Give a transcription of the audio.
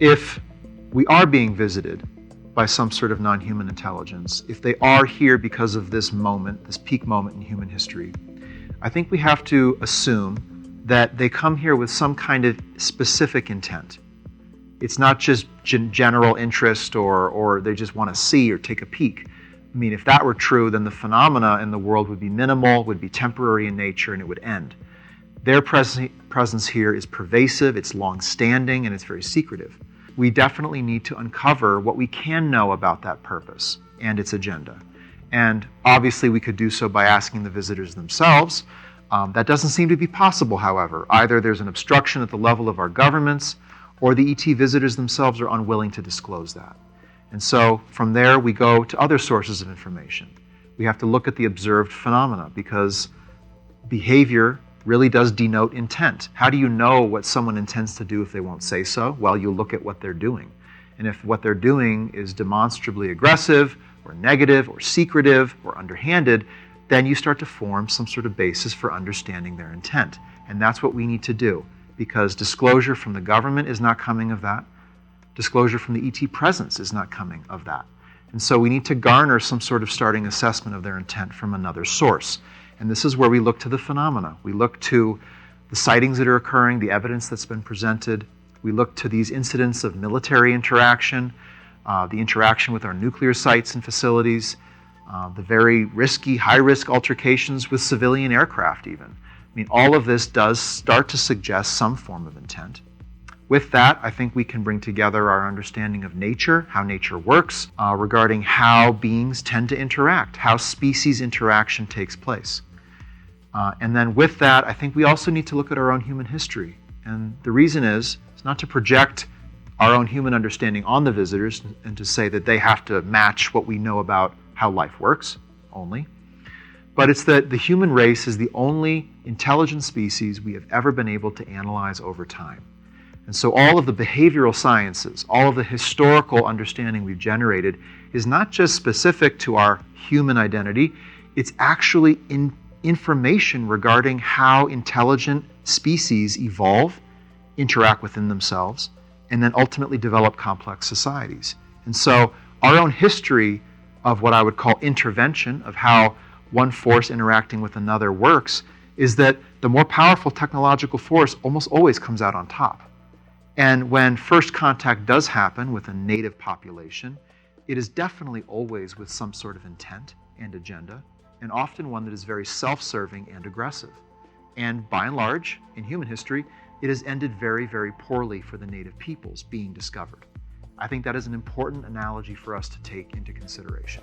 If we are being visited by some sort of non-human intelligence, if they are here because of this moment, this peak moment in human history, I think we have to assume that they come here with some kind of specific intent. It's not just general interest or they just want to see or take a peek. I mean, if that were true, then the phenomena in the world would be minimal, would be temporary in nature, and it would end. Their presence here is pervasive, it's long-standing, and it's very secretive. We definitely need to uncover what we can know about that purpose and its agenda. And obviously we could do so by asking the visitors themselves. That doesn't seem to be possible, however. Either there's an obstruction at the level of our governments, or the ET visitors themselves are unwilling to disclose that. And so from there we go to other sources of information. We have to look at the observed phenomena, because behavior really does denote intent. How do you know what someone intends to do if they won't say so? Well, you look at what they're doing. And if what they're doing is demonstrably aggressive, or negative, or secretive, or underhanded, then you start to form some sort of basis for understanding their intent. And that's what we need to do, because disclosure from the government is not coming of that. Disclosure from the ET presence is not coming of that. And so we need to garner some sort of starting assessment of their intent from another source. And this is where we look to the phenomena. We look to the sightings that are occurring, the evidence that's been presented. We look to these incidents of military interaction, the interaction with our nuclear sites and facilities, the very risky, high-risk altercations with civilian aircraft even. I mean, all of this does start to suggest some form of intent. With that, I think we can bring together our understanding of nature, how nature works, regarding how beings tend to interact, how species interaction takes place. And then with that, I think we also need to look at our own human history. And the reason is, it's not to project our own human understanding on the visitors and to say that they have to match what we know about how life works only. But it's that the human race is the only intelligent species we have ever been able to analyze over time. And so all of the behavioral sciences, all of the historical understanding we've generated is not just specific to our human identity, it's actually information regarding how intelligent species evolve, interact within themselves, and then ultimately develop complex societies. And so our own history of what I would call intervention, of how one force interacting with another works, is that the more powerful technological force almost always comes out on top. And when first contact does happen with a native population, it is definitely always with some sort of intent and agenda, and often one that is very self-serving and aggressive. And by and large, in human history, it has ended very, very poorly for the native peoples being discovered. I think that is an important analogy for us to take into consideration.